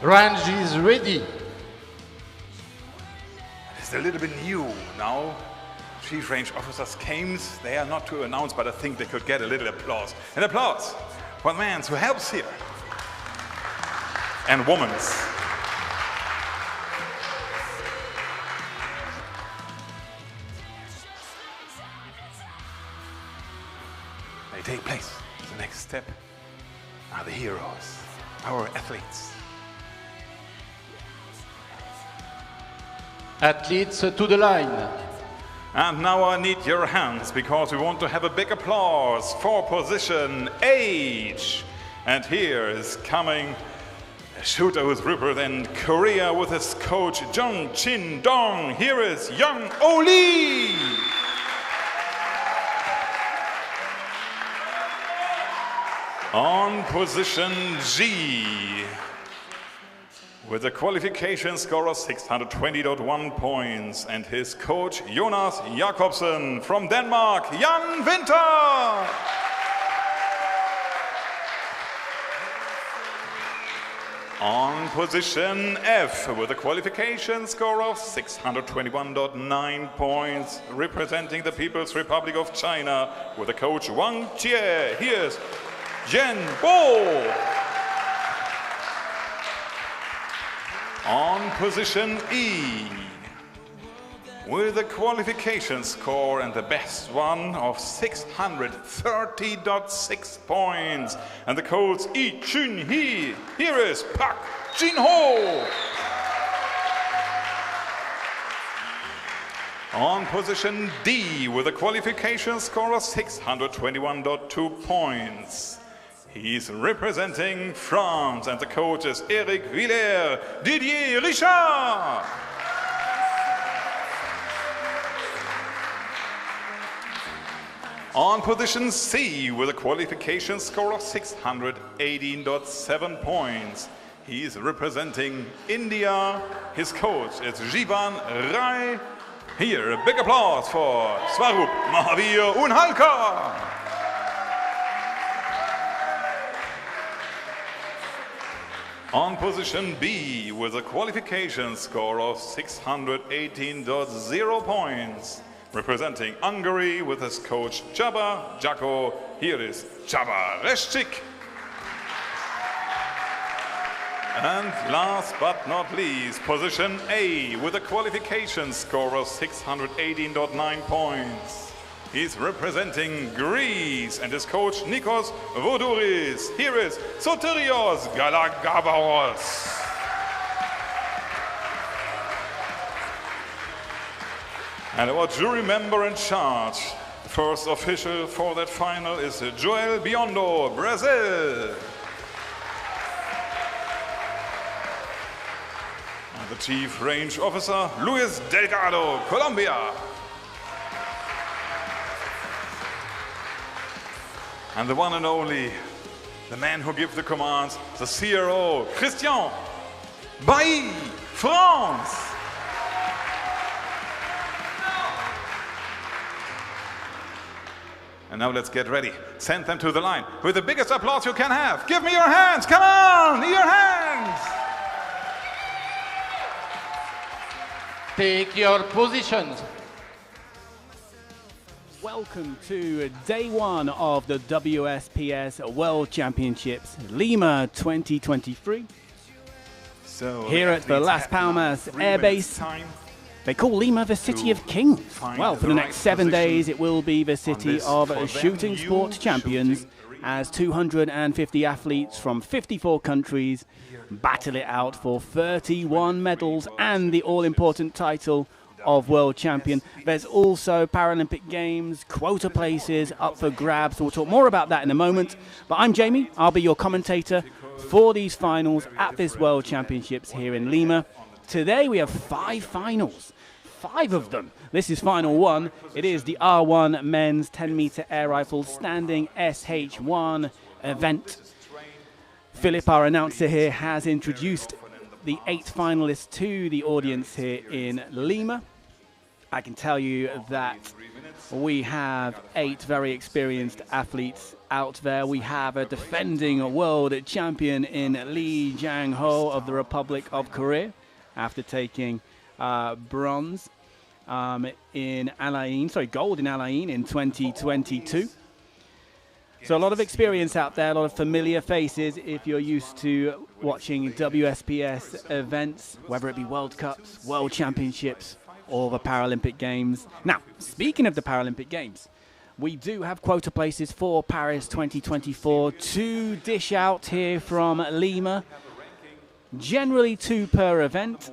Range is ready. It's a little bit new now. Chief range officers came. They are not to announce, but I think they could get a little applause. And applause for the man who helps here. And women's. They take place. The next step are the heroes, our athletes. Athletes to the line. And now I need your hands because we want to have a big applause for position H. And here is coming a shooter who's representing Korea with his coach Jung Chin Dong. Here is Young Oh Lee. On position G, with a qualification score of 620.1 points, and his coach Jonas Jakobsen from Denmark, Jan Winter. On position F, with a qualification score of 621.9 points, representing the People's Republic of China, with the coach Wang Jie. Here's Jen Bo. On position E, with a qualification score and the best one of 630.6 points, and the coach Lee Chun-hee. Here is Park Jin-ho. On position D, with a qualification score of 621.2 points. He's representing France, and the coach is Eric Villers, Didier Richard. On position C, with a qualification score of 618.7 points. He's representing India. His coach is Jivan Rai. Here, a big applause for Swarup Mahavir Unhalkar. On position B, with a qualification score of 618.0 points, representing Hungary with his coach Csaba Jako. Here is Csaba Reszczyk. And last but not least, position A, with a qualification score of 618.9 points. He's representing Greece, and his coach Nikos Voudouris. Here is Soterios Galagavaros. And our jury member in charge, the first official for that final, is Joel Biondo, Brazil. And the chief range officer, Luis Delgado, Colombia. And the one and only, the man who gives the commands, the CRO, Christian Bailly, France. And now let's get ready. Send them to the line with the biggest applause you can have. Give me your hands, come on, your hands. Take your positions. Welcome to day one of the WSPS World Championships, Lima 2023. So here at the Las Palmas Air Base, they call Lima the City of Kings. Well, for the next 7 days, it will be the city of shooting sport champions, as 250 athletes from 54 countries battle it out for 31 medals and the all-important title of world champion. There's also Paralympic Games, quota places up for grabs. So we'll talk more about that in a moment. But I'm Jamie. I'll be your commentator for these finals at this World Championships here in Lima. Today we have 5 finals. 5 of them. This is final 1. It is the R1 men's 10-meter air rifle standing SH1 event. Philip, our announcer here, has introduced the 8 finalists to the audience here in Lima. I can tell you that we have 8 very experienced athletes out there. We have a defending world champion in Lee Jang-ho of the Republic of Korea after taking bronze in gold in Alain in 2022. So a lot of experience out there, a lot of familiar faces if you're used to watching WSPS events, whether it be World Cups, World Championships, or the Paralympic Games. Now, speaking of the Paralympic Games, we do have quota places for Paris 2024 to dish out here from Lima. Generally 2 per event,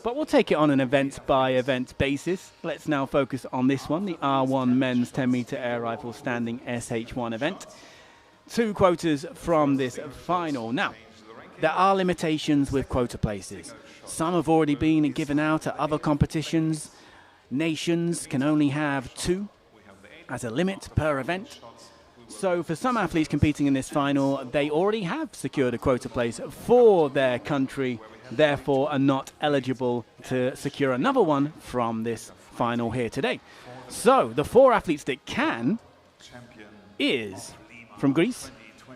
but we'll take it on an event-by-event basis. Let's now focus on this one, the R1 men's 10-meter air rifle standing SH1 event. 2 quotas from this final. Now, there are limitations with quota places. Some have already been given out at other competitions. Nations can only have 2 as a limit per event. So for some athletes competing in this final, they already have secured a quota place for their country, therefore are not eligible to secure another one from this final here today. So the 4 athletes that can is from Greece,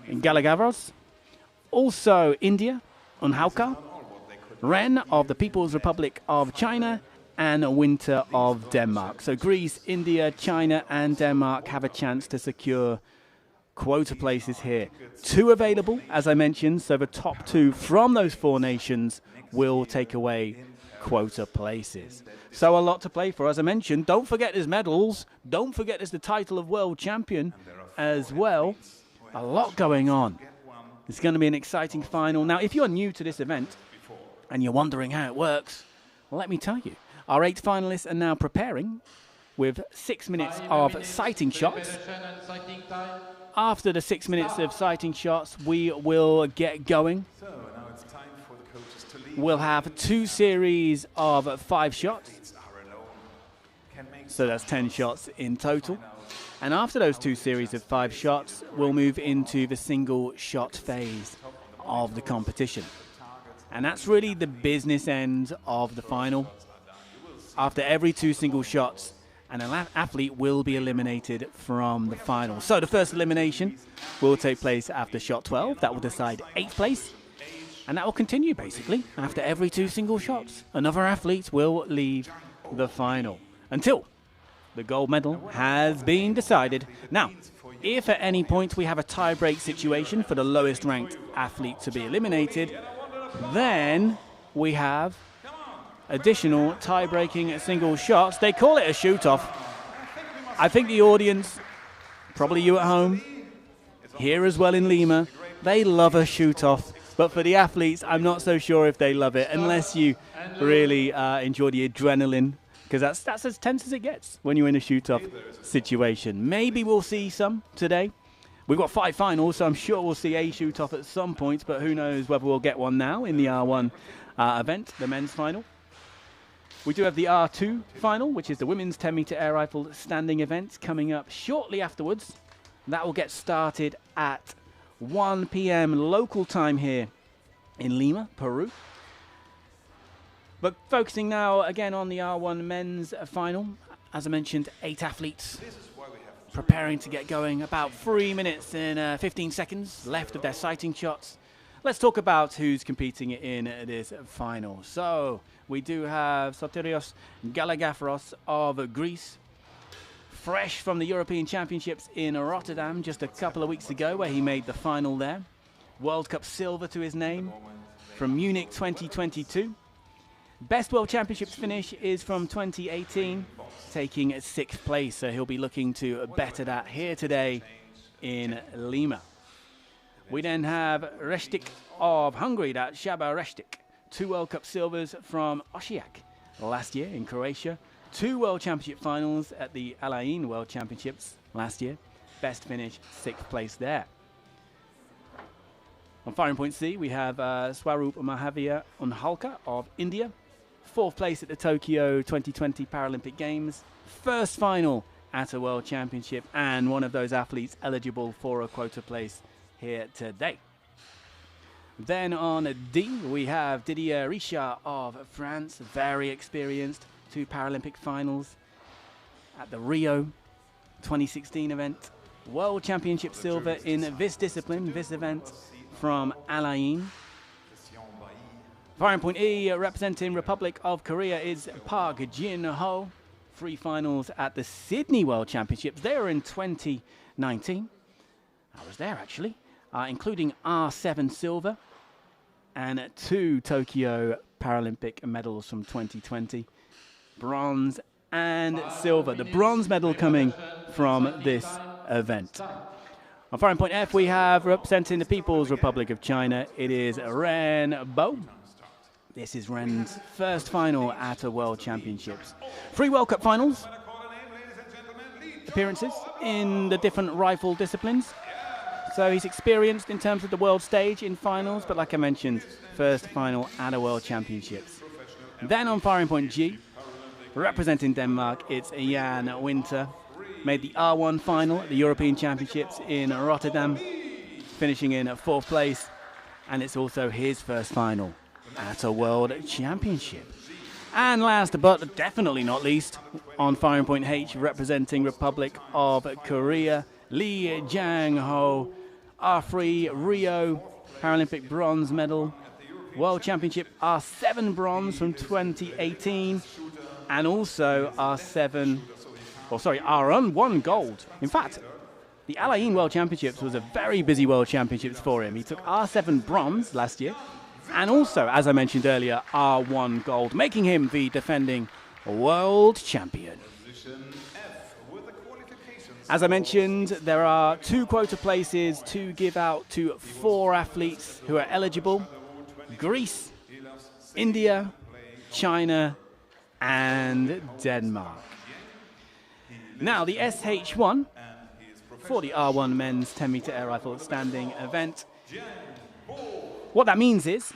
Galagavros, also India, Unhalka, Ren of the People's Republic of China, and Winter of Denmark. So Greece, India, China, and Denmark have a chance to secure quota places here. 2 available, as I mentioned, so the top 2 from those 4 nations will take away quota places. So a lot to play for, as I mentioned. Don't forget there's medals. Don't forget there's the title of world champion as well. A lot going on. It's going to be an exciting final. Now, if you're new to this event and you're wondering how it works, well, let me tell you. Our 8 finalists are now preparing with 6 minutes of sighting shots. After the 6 minutes of sighting shots, we will get going. We'll have 2 series of 5 shots. So that's 10 shots in total. And after those 2 series of 5 shots, we'll move into the single shot phase of the competition. And that's really the business end of the final. After every 2 single shots, an athlete will be eliminated from the final. So the first elimination will take place after shot 12. That will decide 8th place. And that will continue, basically. After every 2 single shots, another athlete will leave the final until the gold medal has been decided. Now, if at any point we have a tie-break situation for the lowest ranked athlete to be eliminated, then we have additional tie-breaking single shots. They call it a shoot-off. I think the audience, probably you at home, here as well in Lima, they love a shoot-off. But for the athletes, I'm not so sure if they love it, unless you really enjoy the adrenaline, because that's as tense as it gets when you're in a shoot-off situation. Maybe we'll see some today. We've got 5 finals, so I'm sure we'll see a shoot-off at some point, but who knows whether we'll get one now in the R1 event, the men's final. We do have the R2 final, which is the women's 10-meter air rifle standing event, coming up shortly afterwards. That will get started at 1 p.m. local time here in Lima, Peru. But focusing now again on the R1 men's final. As I mentioned, 8 athletes preparing to get going. About 3 minutes and 15 seconds left of their sighting shots. Let's talk about who's competing in this final. So we do have Soterios Galagafros of Greece, fresh from the European Championships in Rotterdam just a couple of weeks ago, where he made the final there. World Cup silver to his name from Munich 2022. Best World Championships finish is from 2018, taking 6th place, so he'll be looking to better that here today in Lima. We then have Restik of Hungary, that's Shaba Restik. 2 World Cup silvers from Osijek last year in Croatia. 2 World Championship finals at the Alain World Championships last year. Best finish, 6th place there. On firing point C, we have Swaroop Mahavir Unhalka of India. 4th place at the Tokyo 2020 Paralympic Games. First final at a World Championship, and one of those athletes eligible for a quota place here today. Then on D, we have Didier Richard of France, very experienced, 2 Paralympic finals at the Rio 2016 event. World Championship silver in this discipline, this event, from Alain. Firing point E, representing Republic of Korea, is Park Jin-ho. 3 finals at the Sydney World Championships. They were in 2019. I was there, actually, including R7 silver and 2 Tokyo Paralympic medals from 2020. Bronze and silver. The bronze medal coming from this event. On firing point F, we have, representing the People's Republic of China, it is Ren Bo. This is Ren's first final at a World Championships. 3 World Cup finals appearances in the different rifle disciplines. So he's experienced in terms of the world stage in finals, but like I mentioned, first final at a World Championships. Then on firing point G, representing Denmark, it's Jan Winter. Made the R1 final at the European Championships in Rotterdam, finishing in 4th place. And it's also his first final at a World Championship. And last but definitely not least, on firing point H, representing Republic of Korea, Lee Jang-ho, R3 Rio Paralympic bronze medal, World Championship R7 bronze from 2018, and also R1 gold. In fact, the Alain World Championships was a very busy World Championships for him. He took R7 bronze last year, and also, as I mentioned earlier, R1 gold, making him the defending world champion. As I mentioned, there are 2 quota places to give out to 4 athletes who are eligible: Greece, India, China, and Denmark. Now, the SH1 for the R1 men's 10-meter air rifle standing event. What that means is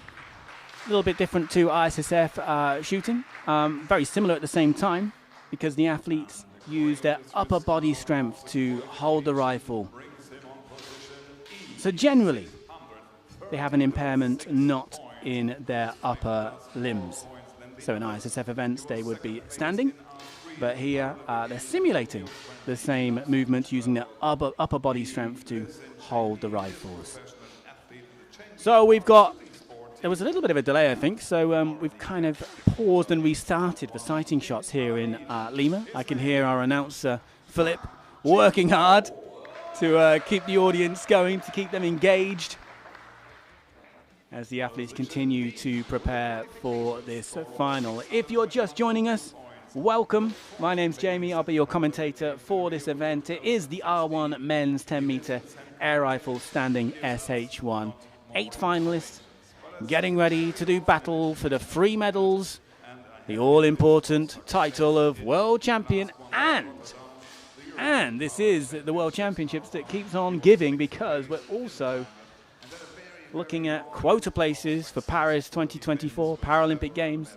a little bit different to ISSF shooting, very similar at the same time, because the athletes use their upper body strength to hold the rifle. So generally, they have an impairment not in their upper limbs. So in ISSF events, they would be standing, but here they're simulating the same movement using their upper body strength to hold the rifles. So there was a little bit of a delay, I think, so we've kind of paused and restarted the sighting shots here in Lima. I can hear our announcer, Philip, working hard to keep the audience going, to keep them engaged as the athletes continue to prepare for this final. If you're just joining us, welcome. My name's Jamie. I'll be your commentator for this event. It is the R1 men's 10-meter air rifle standing SH1. 8 finalists getting ready to do battle for the 3 medals, the all-important title of world champion, and this is the World Championships that keeps on giving, because we're also looking at quota places for Paris 2024 Paralympic Games.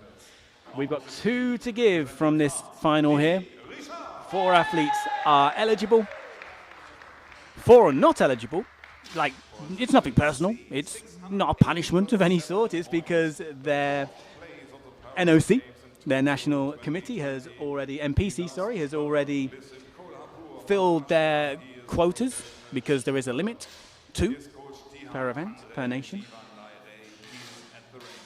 We've got 2 to give from this final here. 4 athletes are eligible. 4 are not eligible. Like, it's nothing personal. It's not a punishment of any sort. It's because their NOC, their national committee, has already, NPC, sorry, has already filled their quotas, because there is a limit, 2 per event, per nation.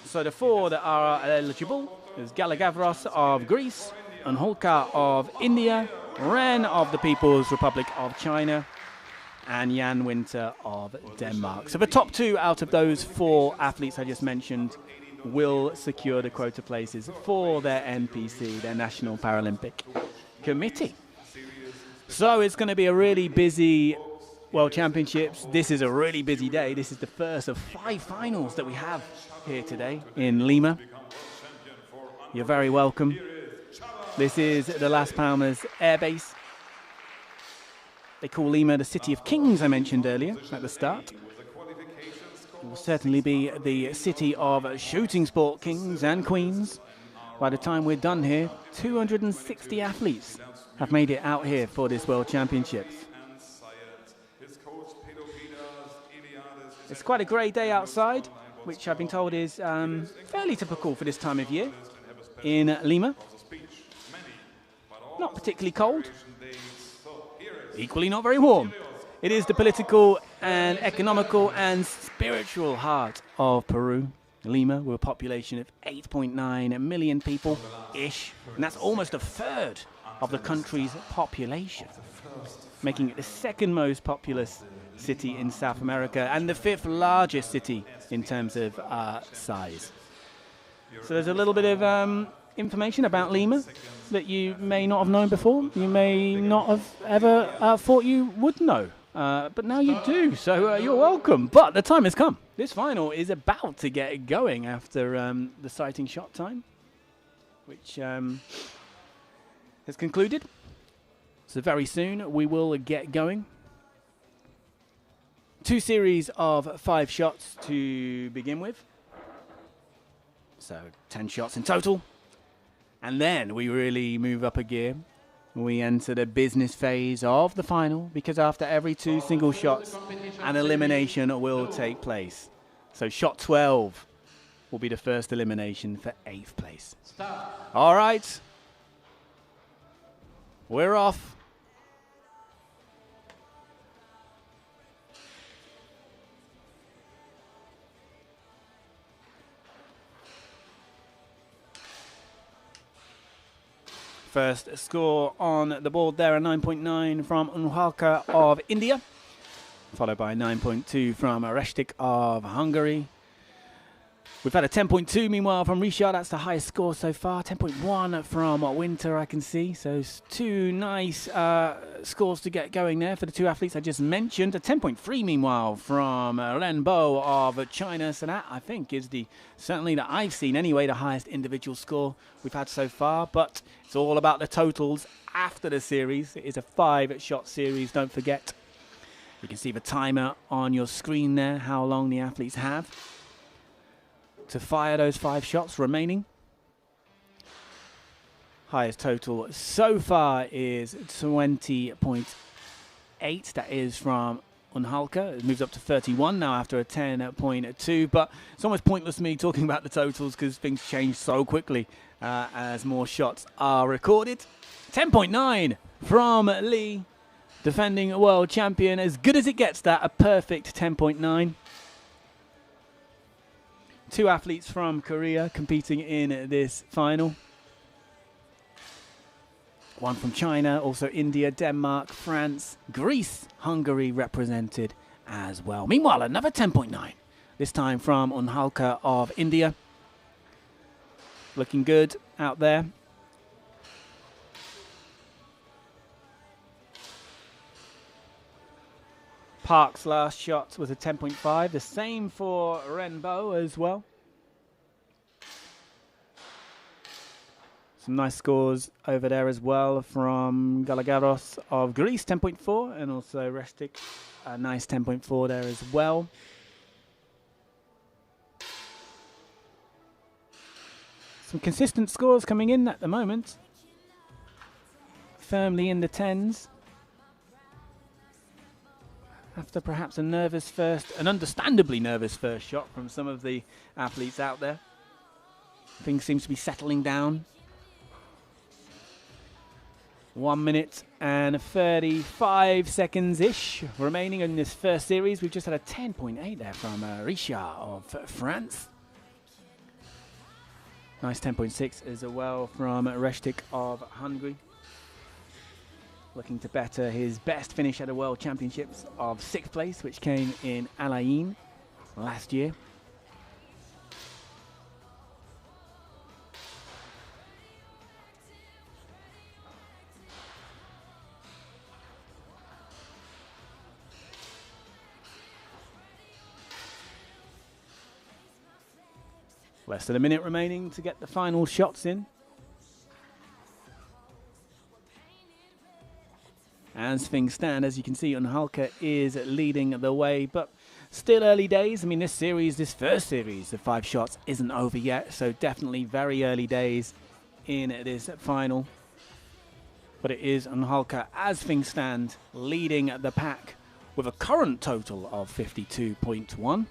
So the 4 that are eligible is Galagavros of Greece, Anholkar of India, Ren of the People's Republic of China, and Jan Winter of Denmark. So the top 2 out of those 4 athletes I just mentioned will secure the quota places for their NPC, their National Paralympic Committee. So it's going to be a really busy World Championships. This is a really busy day. This is the first of 5 finals that we have here today in Lima. You're very welcome. This is the Las Palmas Air Base. They call Lima the City of Kings, I mentioned earlier at the start. It will certainly be the city of shooting sport kings and queens. By the time we're done here, 260 athletes have made it out here for this World Championships. It's quite a grey day outside, which I've been told is fairly typical for this time of year in Lima. particularly cold, equally not very warm. It is the political and economical and spiritual heart of Peru, Lima, with a population of 8.9 million people-ish, and that's almost a third of the country's population, making it the second most populous city in South America and the 5th largest city in terms of size. So there's a little bit of information about Lima that you may not have known before. You may not have ever thought you would know, but now you do, so you're welcome. But the time has come. This final is about to get going after the sighting shot time, which has concluded. So very soon we will get going. 2 series of 5 shots to begin with. So 10 shots in total. And then we really move up a gear. We enter the business phase of the final, because after every 2 single shots, an elimination will take place. So shot 12 will be the first elimination for 8th place. All right. We're off. First score on the board there, a 9.9 from Unhalka of India, followed by 9.2 from Restik of Hungary. We've had a 10.2 meanwhile from Risha, that's the highest score so far. 10.1 from Winter, I can see. So 2 nice scores to get going there for the 2 athletes I just mentioned. A 10.3 meanwhile from Ren Bo of China. So that, I think, is certainly that I've seen anyway, the highest individual score we've had so far. But it's all about the totals after the series. It is a 5-shot series, don't forget. You can see the timer on your screen there, how long the athletes have to fire those 5 shots remaining. Highest total so far is 20.8. That is from Unhalka. It moves up to 31 now after a 10.2. But it's almost pointless me talking about the totals because things change so quickly as more shots are recorded. 10.9 from Lee, defending world champion. As good as it gets, that a perfect 10.9. 2 athletes from Korea competing in this final. 1 from China, also India, Denmark, France, Greece, Hungary represented as well. Meanwhile, another 10.9, this time from Unhalka of India. Looking good out there. Park's last shot was a 10.5. The same for Renbo as well. Some nice scores over there as well from Galagaros of Greece, 10.4. And also Restik, a nice 10.4 there as well. Some consistent scores coming in at the moment. Firmly in the 10s. After perhaps an understandably nervous first shot from some of the athletes out there. Things seem to be settling down. 1 minute and 35 seconds-ish remaining in this first series. We've just had a 10.8 there from Risha of France. Nice 10.6 as well from Restik of Hungary. Looking to better his best finish at the World Championships of 6th place, which came in Alain last year. Less than a minute remaining to get the final shots in. As things stand, as you can see, Unhalka is leading the way, but still early days. I mean, this first series of 5 shots isn't over yet, so definitely very early days in this final. But it is Unhalka, as things stand, leading the pack with a current total of 52.1.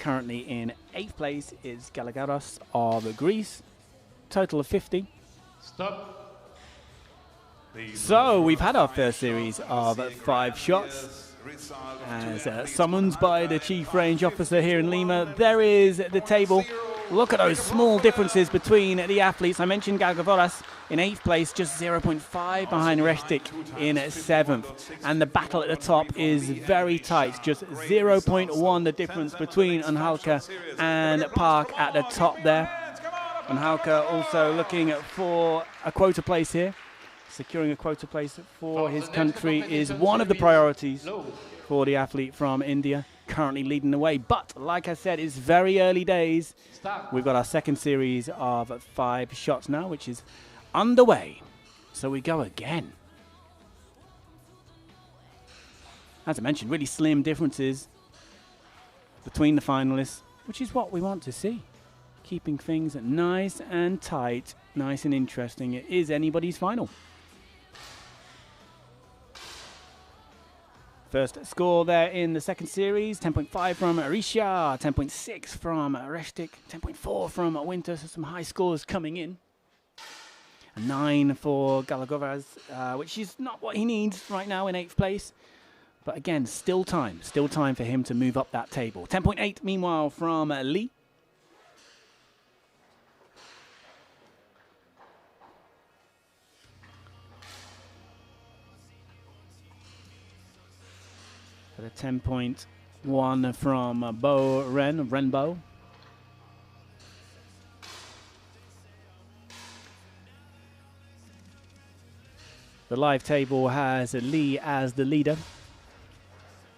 currently in 8th place is Galagaros of Greece. Total of 50. Stop. So we've had our first series of 5 shots. As summoned by the Chief Range Officer here in Lima, there is the table. Look at those small differences between the athletes. I mentioned Galagaros in 8th place, just 0.5 behind Restic in 7th. And the battle at the top is very tight, just 0.1 the difference between Anhalka and Park at the top there. Anhalka also looking for a quota place here. Securing a quota place for his country is one of the priorities for the athlete from India, currently leading the way. But like I said, it's very early days. We've got our second series of 5 shots now, which is underway. So we go again. As I mentioned, really slim differences between the finalists, which is what we want to see. Keeping things nice and tight, nice and interesting. It is anybody's final. First score there in the second series, 10.5 from Risha, 10.6 from Restic, 10.4 from Winter, so some high scores coming in. A 9 for Galagaros, which is not what he needs right now in 8th place. But again, still time for him to move up that table. 10.8 meanwhile from Lee. But a 10.1 from Renbo. The live table has Lee as the leader.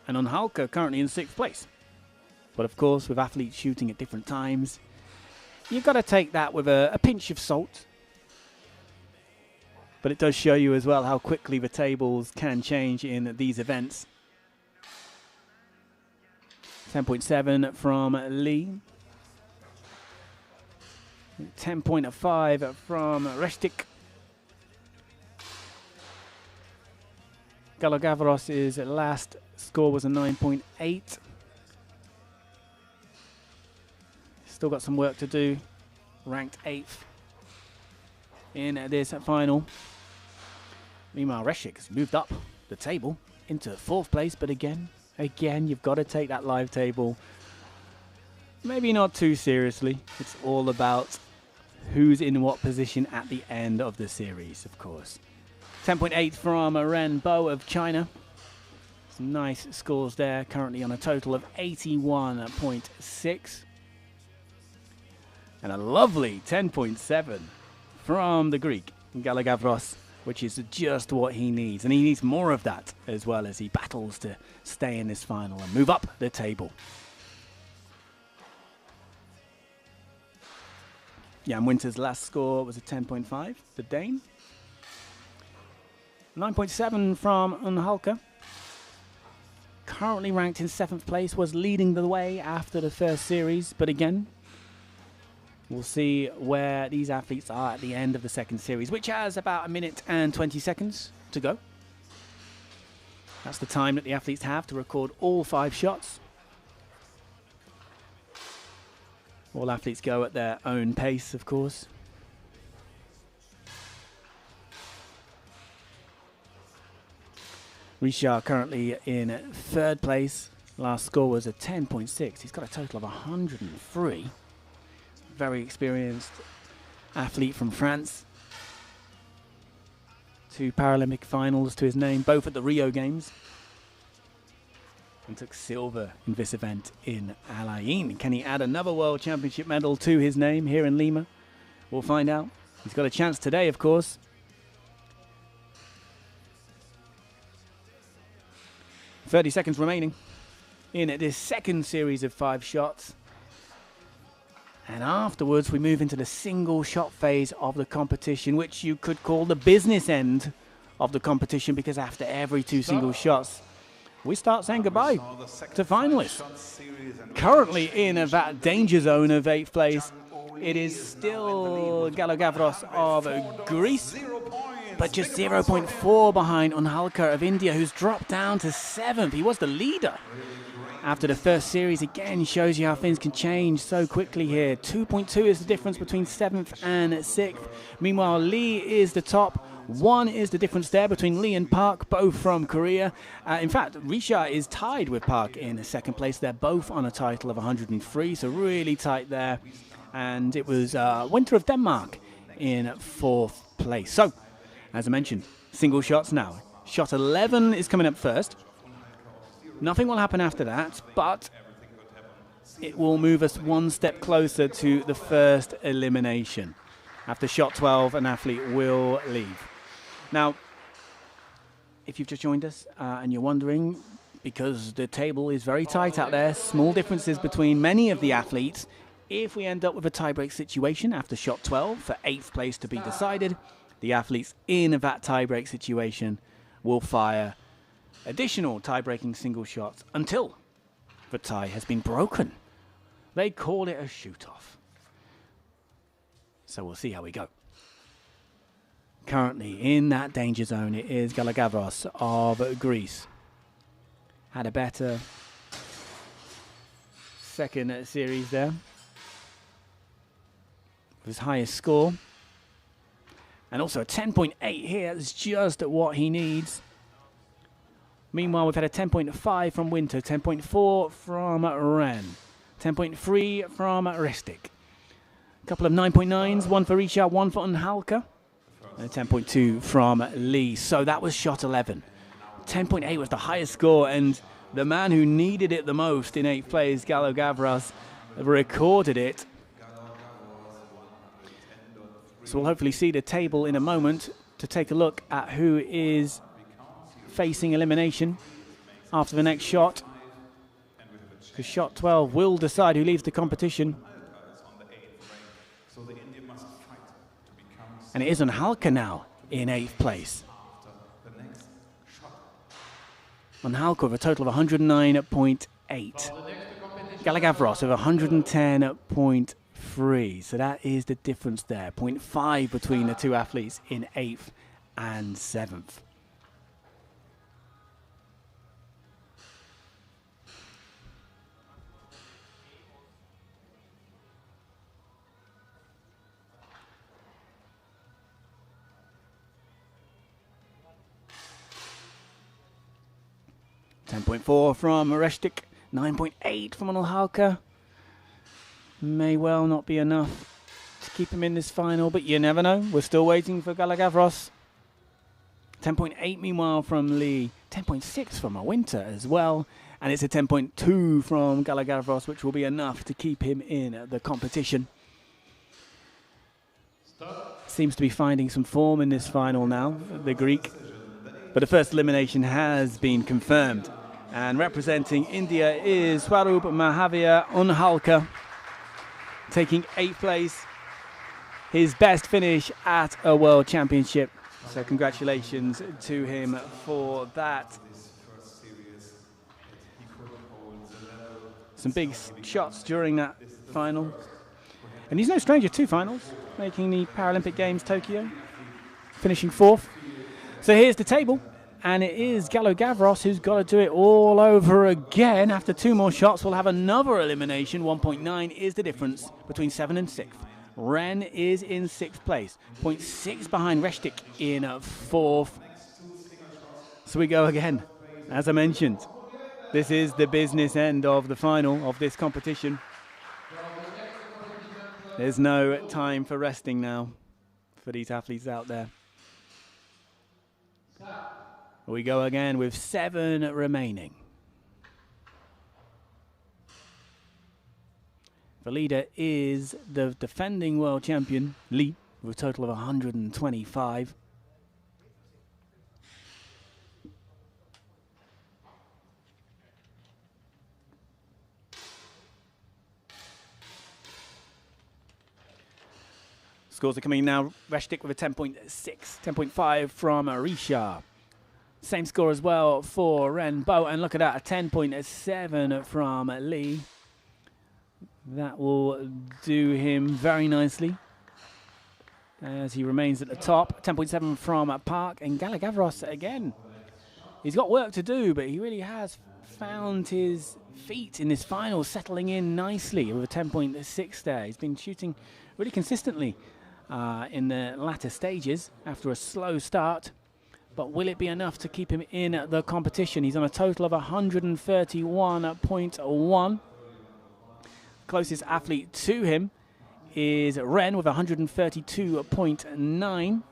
And Anhalka currently in 6th place. But of course, with athletes shooting at different times, you've got to take that with a pinch of salt. But it does show you as well how quickly the tables can change in these events. 10.7 from Lee. 10.5 from Restic. Galagaros' last score was a 9.8. Still got some work to do. Ranked 8th in this final. Meanwhile, Restic has moved up the table into 4th place, but again, you've got to take that live table maybe not too seriously. It's all about who's in what position at the end of the series, of course. 10.8 from Ren Bo of China. Some nice scores there, currently on a total of 81.6. And a lovely 10.7 from the Greek, Galagaros, which is just what he needs. And he needs more of that as well as he battles to stay in this final and move up the table. Jan Winter's last score was a 10.5, the Dane. 9.7 from Anhalka. Currently ranked in 7th place, was leading the way after the first series. But again, we'll see where these athletes are at the end of the second series, which has about 1 minute and 20 seconds to go. That's the time that the athletes have to record all 5 shots. All athletes go at their own pace, of course. Richard currently in 3rd place. Last score was a 10.6. He's got a total of 103. Very experienced athlete from France. 2 Paralympic finals to his name, both at the Rio Games. And took silver in this event in Alain. Can he add another World Championship medal to his name here in Lima? We'll find out. He's got a chance today, of course. 30 seconds remaining in this second series of 5 shots. And afterwards, we move into the single shot phase of the competition, which you could call the business end of the competition, because after every 2 single shots, we start saying goodbye to finalists. Currently in that danger zone of 8th place, it is still Galagaros of Greece, but just 0.4 behind Anhalka of India, who's dropped down to 7th. He was the leader after the first series. Again, shows you how things can change so quickly here. 2.2 is the difference between 7th and 6th. Meanwhile, Lee is the top. 1 is the difference there between Lee and Park, both from Korea. In fact, Risha is tied with Park in 2nd place. They're both on a title of 103, so really tight there. And it was Winter of Denmark in 4th place. So, as I mentioned, single shots now. Shot 11 is coming up first. Nothing will happen after that, but it will move us one step closer to the first elimination. After shot 12, an athlete will leave. Now, if you've just joined us and you're wondering, because the table is very tight out there, small differences between many of the athletes, if we end up with a tie-break situation after shot 12 for 8th place to be decided, the athletes in that tie-break situation will fire additional tie-breaking single shots until the tie has been broken. They call it a shoot-off. So we'll see how we go. Currently in that danger zone, it is Galagavros of Greece. Had a better second series there. His highest score. And also a 10.8 here. That's just what he needs. Meanwhile, we've had a 10.5 from Winter, 10.4 from Ren, 10.3 from Ristic. A couple of 9.9s, one for Risha, one for Unhalka. And a 10.2 from Lee. So that was shot 11. 10.8 was the highest score, and the man who needed it the most in 8th place, Galagavros, recorded it. So we'll hopefully see the table in a moment to take a look at who is facing elimination after the next shot. Because shot 12 will decide who leaves the competition. And it is Unhalka now in 8th place. Unhalka with a total of 109.8. Galagavros with 110.3. So that is the difference there. 0.5 between the two athletes in 8th and 7th. .4 from Restic, 9.8 from Unhalka. May well not be enough to keep him in this final, but you never know. We're still waiting for Galagavros. 10.8 meanwhile from Lee, 10.6 from a Winter as well, and it's a 10.2 from Galagavros, which will be enough to keep him in the competition. Seems to be finding some form in this final now, the Greek. But the first elimination has been confirmed. And representing India is Swarup Mahavir Unhalka, taking 8th place. His best finish at a World Championship. So congratulations to him for that. Some big shots during that final. And he's no stranger to finals, making the Paralympic Games Tokyo, finishing 4th. So here's the table, and it is Galagavros who's got to do it all over again. After 2 more shots, we'll have another elimination. 1.9 is the difference between 7th and 6th. Ren is in 6th place, 0.6 behind Restic in 4th. So we go again. As I mentioned, this is the business end of the final of this competition. There's no time for resting now for these athletes out there. We go again with 7 remaining. The leader is the defending world champion, Lee, with a total of 125. Scores are coming now. Restic with a 10.6, 10.5 from Risha. Same score as well for Ren Bo, and look at that, a 10.7 from Lee. That will do him very nicely as he remains at the top. 10.7 from Park, and Galagavros again. He's got work to do, but he really has found his feet in this final, settling in nicely with a 10.6 there. He's been shooting really consistently in the latter stages after a slow start. But will it be enough to keep him in the competition? He's on a total of 131.1. Closest athlete to him is Ren with 132.9.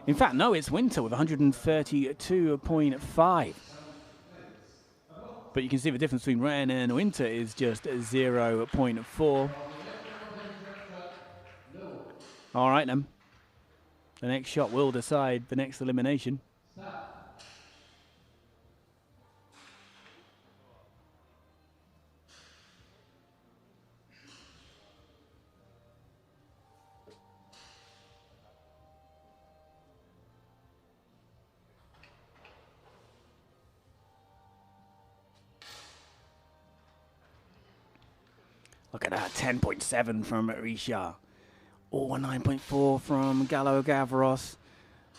In fact, no, it's Winter with 132.5. But you can see the difference between Ren and Winter is just 0.4. All right, then. The next shot will decide the next elimination. Look at that, 10.7 from Richard. Or 9.4 from Gallo Gavros.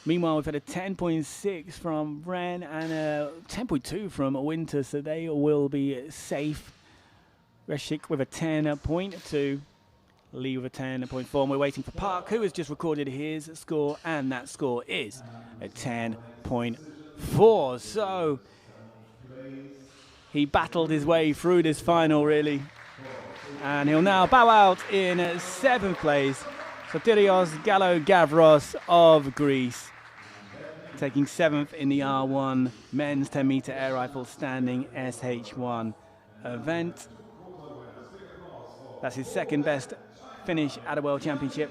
Meanwhile, we've had a 10.6 from Ren and a 10.2 from Winter, so they will be safe. Reshik with a 10.2. Lee with a 10.4. And we're waiting for Park, who has just recorded his score, and that score is a 10.4. So he battled his way through this final, really. And he'll now bow out in 7th place. Sotirios Gallo Gavros of Greece, taking 7th in the R1 men's 10-meter air rifle standing SH1 event. That's his second best finish at a World Championship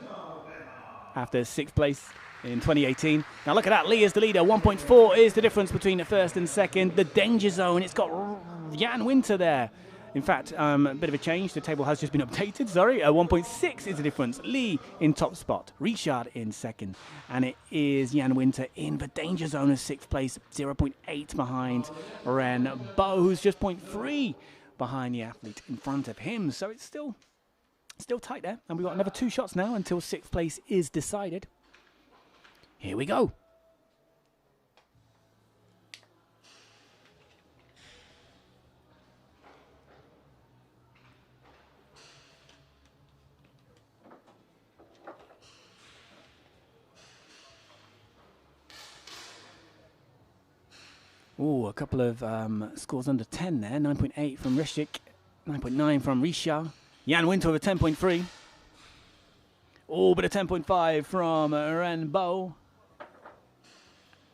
after 6th place in 2018. Now look at that, Lee is the leader. 1.4 is the difference between the first and second. The danger zone, it's got Jan Winter there. In fact, a bit of a change. The table has just been updated, sorry. 1.6 is the difference. Lee in top spot. Richard in second. And it is Jan Winter in the danger zone of 6th place. 0.8 behind Ren Bo, who's just 0.3 behind the athlete in front of him. So it's still tight there. And we've got another 2 shots now until 6th place is decided. Here we go. Ooh, a couple of scores under 10 there. 9.8 from Reshik, 9.9 from Risha. Jan Winter with a 10.3. Oh, but a 10.5 from Renbo.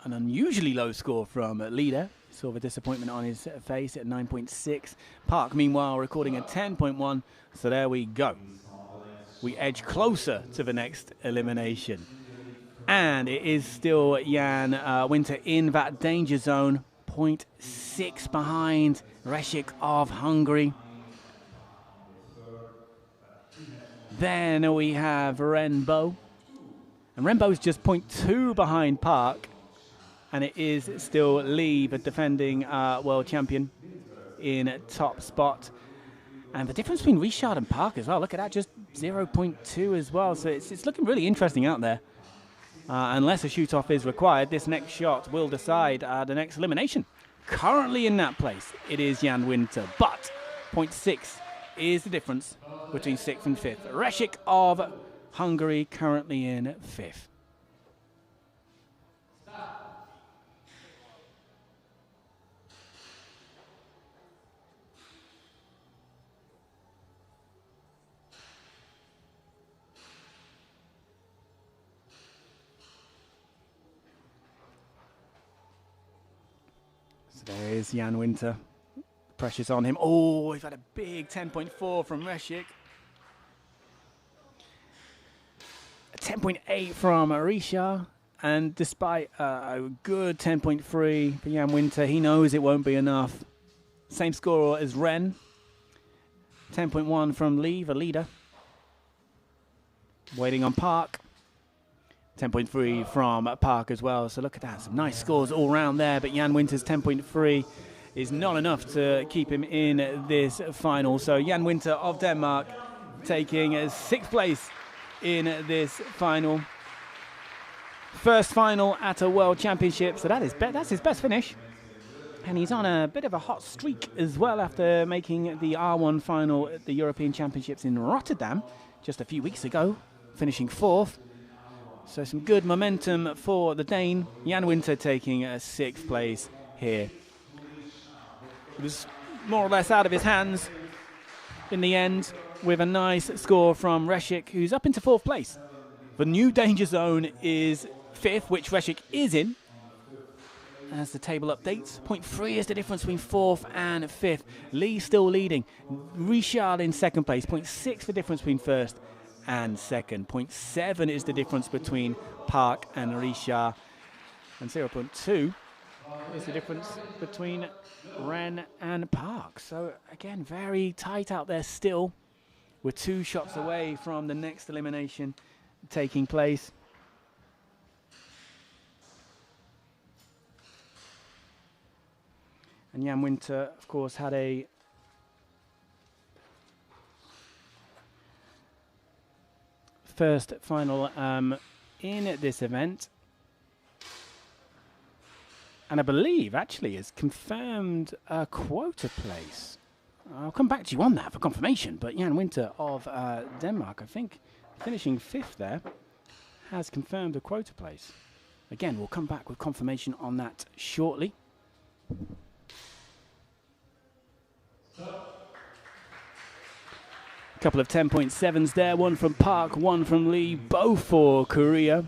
An unusually low score from Leader. Saw the disappointment on his face at 9.6. Park, meanwhile, recording a 10.1. So there we go. We edge closer to the next elimination. And it is still Jan Winter in that danger zone. 0.6 behind Reshik of Hungary. Then we have Renbo. And Renbo is just 0.2 behind Park. And it is still Lee, the defending world champion, in top spot. And the difference between Richard and Park as well, look at that, just 0.2 as well. So it's looking really interesting out there. Unless a shoot-off is required, this next shot will decide the next elimination. Currently in that place, it is Jan Winter, but 0.6 is the difference between 6th and 5th. Reshik of Hungary currently in 5th. There is Jan Winter. Pressure's on him. Oh, he's had a big 10.4 from Reshik. A 10.8 from Risha. And despite a good 10.3 for Jan Winter, he knows it won't be enough. Same score as Ren. 10.1 from Lee, the leader. Waiting on Park. 10.3 from Park as well. So look at that. Some nice scores all round there. But Jan Winter's 10.3 is not enough to keep him in this final. So Jan Winter of Denmark taking 6th place in this final. First final at a World Championship. So that's his best finish. And he's on a bit of a hot streak as well after making the R1 final at the European Championships in Rotterdam just a few weeks ago, finishing 4th. So some good momentum for the Dane. Jan Winter taking 6th place here. It was more or less out of his hands in the end, with a nice score from Reshik, who's up into 4th place. The new danger zone is 5th, which Reshik is in. As the table updates, 0.3 is the difference between 4th and 5th. Lee still leading. Richard in 2nd place. 0.6 the difference between 1st and 2nd. 0.7 is the difference between Park and Richard. And 0.2 is the difference between Ren and Park. So again, very tight out there still. We're 2 shots away from the next elimination taking place. And Jan Winter, of course, had a first final in this event. And I believe, actually, has confirmed a quota place. I'll come back to you on that for confirmation. But Jan Winter of Denmark, I think, finishing 5th there, has confirmed a quota place. Again, we'll come back with confirmation on that shortly. A couple of 10.7s there, one from Park, one from Lee, both for Korea.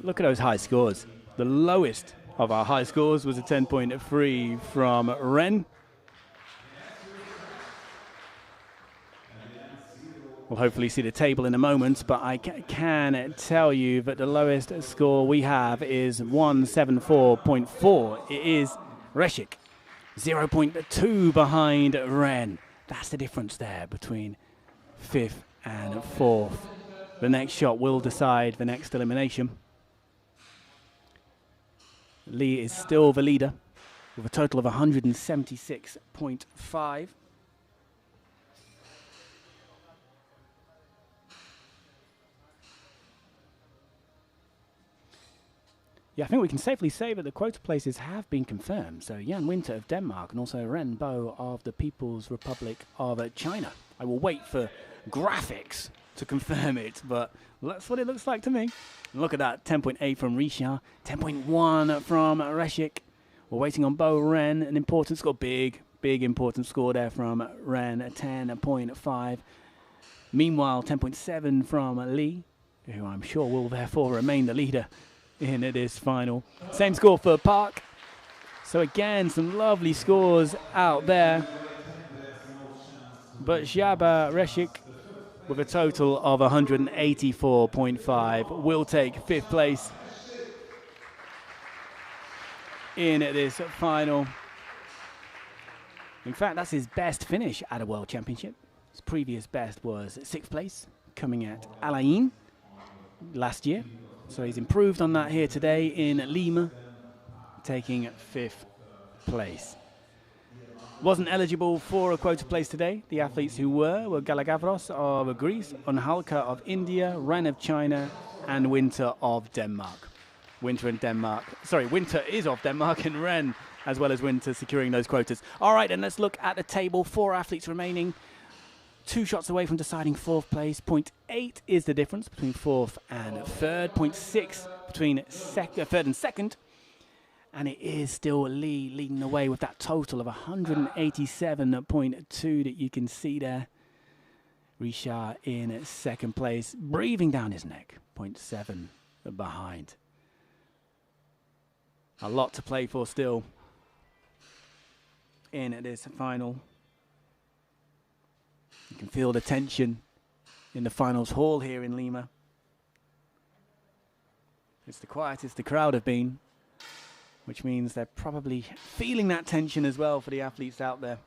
Look at those high scores. The lowest of our high scores was a 10.3 from Ren. We'll hopefully see the table in a moment, but I can tell you that the lowest score we have is 174.4. It is Reshik, 0.2 behind Ren. That's the difference there between 5th and 4th. The next shot will decide the next elimination. Lee is still the leader with a total of 176.5. Yeah, I think we can safely say that the quota places have been confirmed. So Jan Winter of Denmark and also Ren Bo of the People's Republic of China. I will wait for graphics to confirm it, but that's what it looks like to me. And look at that, 10.8 from Richard, 10.1 from Reshik. We're waiting on Bo Ren, an important score, big important score there from Ren, 10.5. Meanwhile, 10.7 from Lee, who I'm sure will therefore remain the leader in this final. Same score for Park. So again, some lovely scores out there. But Jabba Reshik, with a total of 184.5, will take 5th place in this final. In fact, that's his best finish at a World Championship. His previous best was 6th place, coming at Alain last year. So he's improved on that here today in Lima, taking 5th place. Wasn't eligible for a quota place today. The athletes who were Galagavros of Greece, Onhalka of India, Ren of China, and Winter of Denmark. Winter is of Denmark, and Ren, as well as Winter, securing those quotas. All right, and let's look at the table. 4 athletes remaining. 2 shots away from deciding 4th place. 0.8 is the difference between 4th and 3rd. 0.6 between 3rd and 2nd. And it is still Lee leading the way with that total of 187.2 that you can see there. Richard in 2nd place, breathing down his neck. 0.7 behind. A lot to play for still in this final. You can feel the tension in the finals hall here in Lima. It's the quietest the crowd have been, which means they're probably feeling that tension as well for the athletes out there.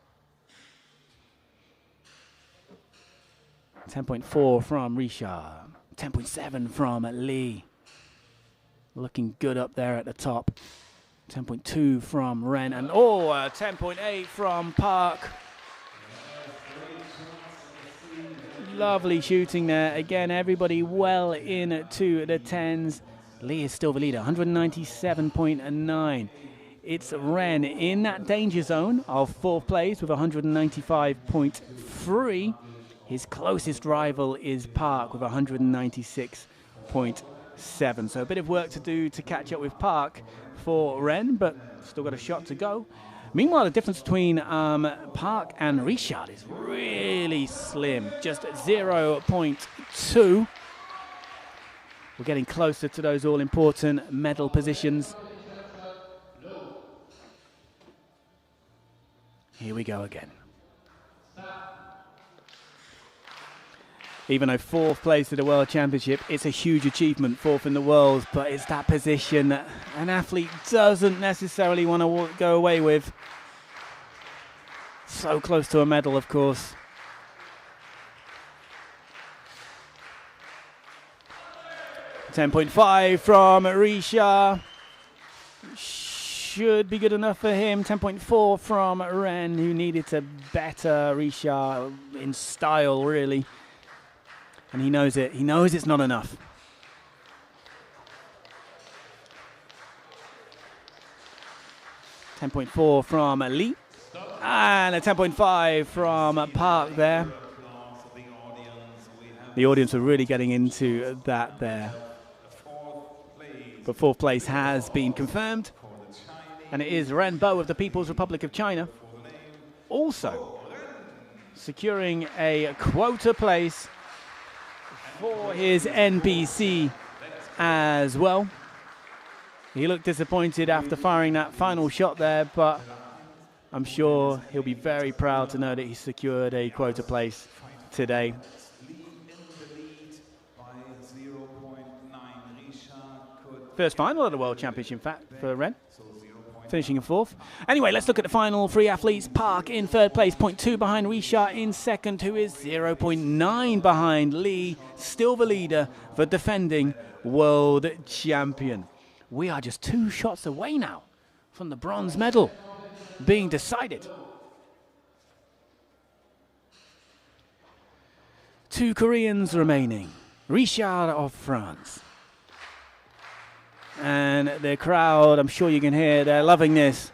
10.4 from Richard, 10.7 from Lee. Looking good up there at the top. 10.2 from Ren, and 10.8 from Park. Lovely shooting there. Again, everybody well into the 10s. Lee is still the leader, 197.9. It's Ren in that danger zone of 4th place with 195.3. His closest rival is Park with 196.7. So a bit of work to do to catch up with Park for Ren, but still got a shot to go. Meanwhile, the difference between Park and Richard is really slim, just 0.2. We're getting closer to those all-important medal positions. Here we go again. Even though 4th place at the World Championship, it's a huge achievement, 4th in the world, but it's that position that an athlete doesn't necessarily want to go away with. So close to a medal, of course. .5 from Risha. Should be good enough for him. 10.4 from Ren, who needed to better Risha in style, really. And he knows it. He knows it's not enough. .4 from Lee. And a 10.5 from Park there. The audience are really getting into that there. But 4th place has been confirmed. And it is Ren Bo of the People's Republic of China. Also securing a quota place for his NPC as well. He looked disappointed after firing that final shot there, but I'm sure he'll be very proud to know that he secured a quota place today. First final of the World Championship, in fact, for Ren, finishing in 4th. Anyway, let's look at the final 3 athletes. Park in 3rd place, 0.2 behind Risha in 2nd, who is 0.9 behind Lee, still the leader, the defending world champion. We are just 2 shots away now from the bronze medal being decided. 2 Koreans remaining. Richard of France. And the crowd, I'm sure you can hear, they're loving this.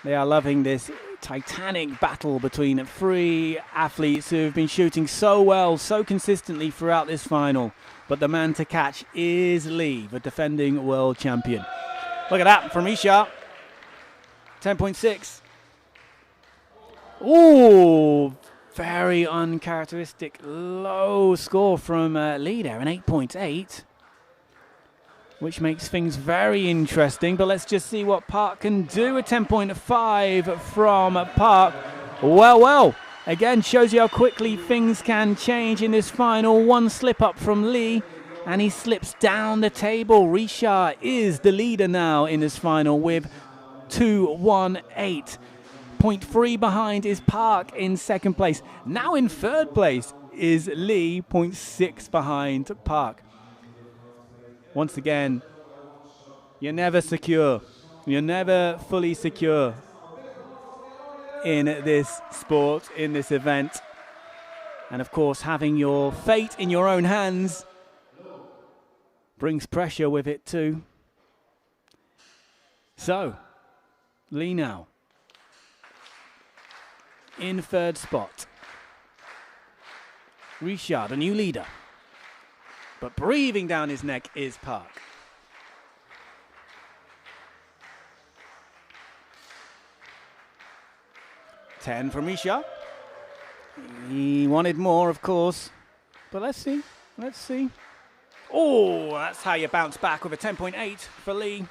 They are loving this titanic battle between 3 athletes who have been shooting so well, so consistently throughout this final. But the man to catch is Lee, the defending world champion. Look at that from Isha. 10.6. Ooh, very uncharacteristic low score from Lee there, an 8.8. Which makes things very interesting. But let's just see what Park can do. A 10.5 from Park. Well. Again, shows you how quickly things can change in this final. 1 slip up from Lee, and he slips down the table. Risha is the leader now in this final with 2.18. 0.3 behind is Park in 2nd place. Now in 3rd place is Lee, 0.6 behind Park. Once again, you're never secure. You're never fully secure in this sport, in this event. And of course, having your fate in your own hands brings pressure with it too. So, Lee now in 3rd spot. Richard, a new leader. But breathing down his neck is Park. .10 from Risha. He wanted more, of course. But let's see. Oh, that's how you bounce back with a 10.8 for Lee.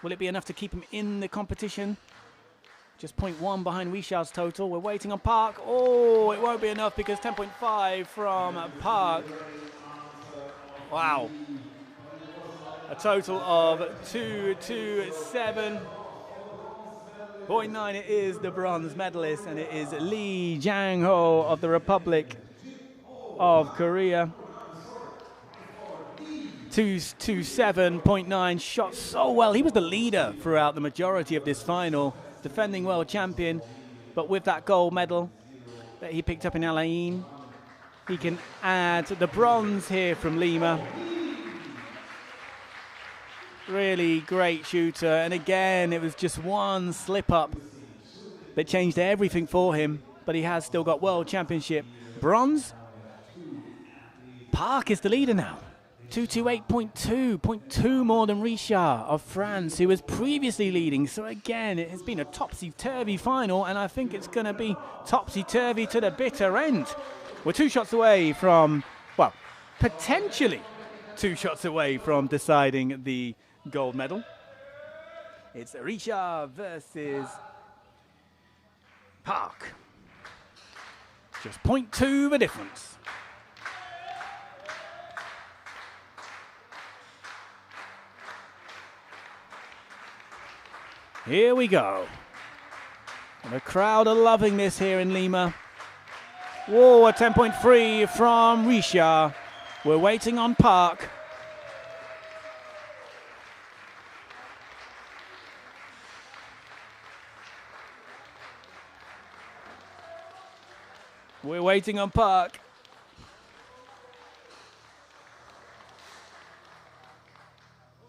Will it be enough to keep him in the competition? Just 0.1 behind Rishad's total. We're waiting on Park. Oh, it won't be enough because 10.5 from Park. Wow. A total of 227.9. It is the bronze medalist, and it is Lee Jang-ho of the Republic of Korea. 227.9, shot so well. He was the leader throughout the majority of this final, defending world champion. But with that gold medal that he picked up in Alain, he can add the bronze here from Lima. Really great shooter, and again, it was just one slip-up that changed everything for him, but he has still got World Championship bronze. Park is the leader now. 228.2, 0.2 more than Richard of France, who was previously leading. So again, it has been a topsy-turvy final, and I think it's going to be topsy-turvy to the bitter end. We're 2 shots away from, well, potentially 2 shots away from deciding the gold medal. It's Richard versus Park. Just 0.2 the difference. Here we go. And the crowd are loving this here in Lima. Whoa, a 10.3 from Richard. We're waiting on Park. We're waiting on Park.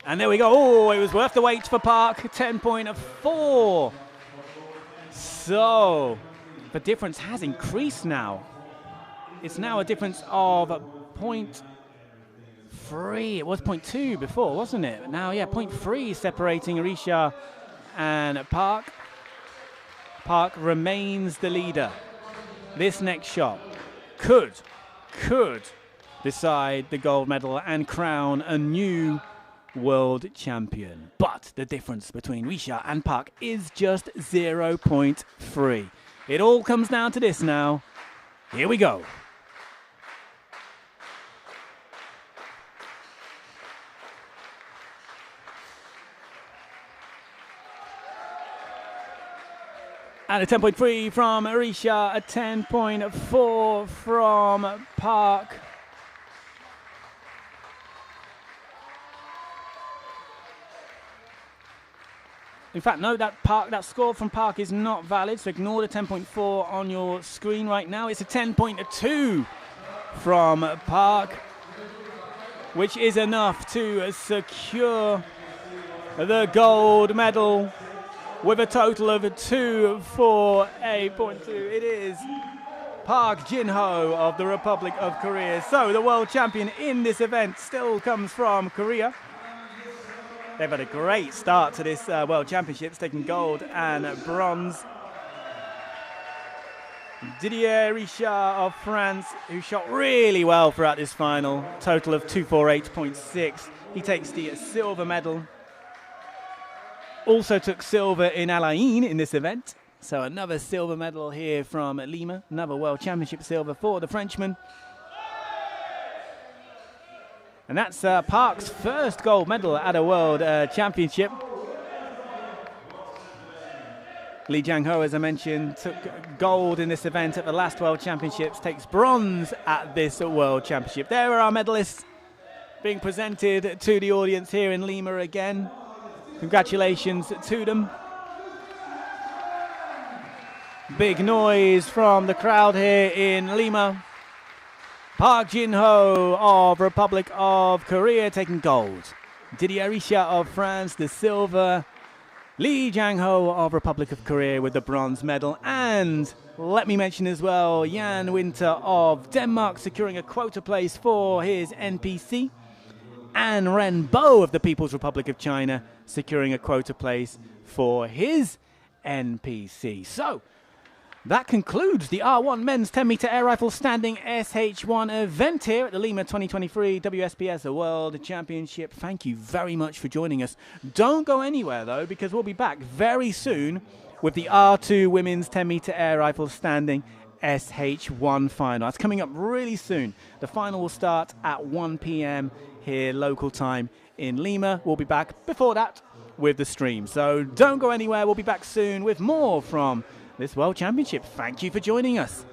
And there we go. Oh, it was worth the wait for Park. 10.4. So the difference has increased now. It's now a difference of 0.3. It was 0.2 before, wasn't it? Now, yeah, 0.3 separating Richard and Park. Park remains the leader. This next shot could decide the gold medal and crown a new world champion. But the difference between Richard and Park is just 0.3. It all comes down to this now. Here we go. And a 10.3 from Richard, a 10.4 from Park. In fact, no, that score from Park is not valid, so ignore the 10.4 on your screen right now. It's a 10.2 from Park, which is enough to secure the gold medal with a total of 248.2. It is Park Jin-ho of the Republic of Korea. So the world champion in this event still comes from Korea. They've had a great start to this World Championships, taking gold and bronze. Didier Richard of France, who shot really well throughout this final, total of 248.6. He takes the silver medal. Also took silver in Alain in this event. So another silver medal here from Lima, another World Championship silver for the Frenchman. And that's Park's first gold medal at a World Championship. Lee Jang-ho, as I mentioned, took gold in this event at the last World Championships, takes bronze at this World Championship. There are our medalists being presented to the audience here in Lima again. Congratulations to them. Big noise from the crowd here in Lima. Park Jin-ho of Republic of Korea taking gold. Didier Richard of France, the silver. Lee Jang-ho of Republic of Korea with the bronze medal. And let me mention as well, Jan Winter of Denmark securing a quota place for his NPC. And Ren Bo of the People's Republic of China securing a quota place for his NPC. So that concludes the R1 Men's 10-meter air rifle standing SH1 event here at the Lima 2023 WSPS World Championship. Thank you very much for joining us. Don't go anywhere, though, because we'll be back very soon with the R2 Women's 10-meter air rifle standing SH1 final. That's coming up really soon. The final will start at 1 p.m. here local time in Lima. We'll be back before that with the stream. So don't go anywhere. We'll be back soon with more from this World Championship. Thank you for joining us.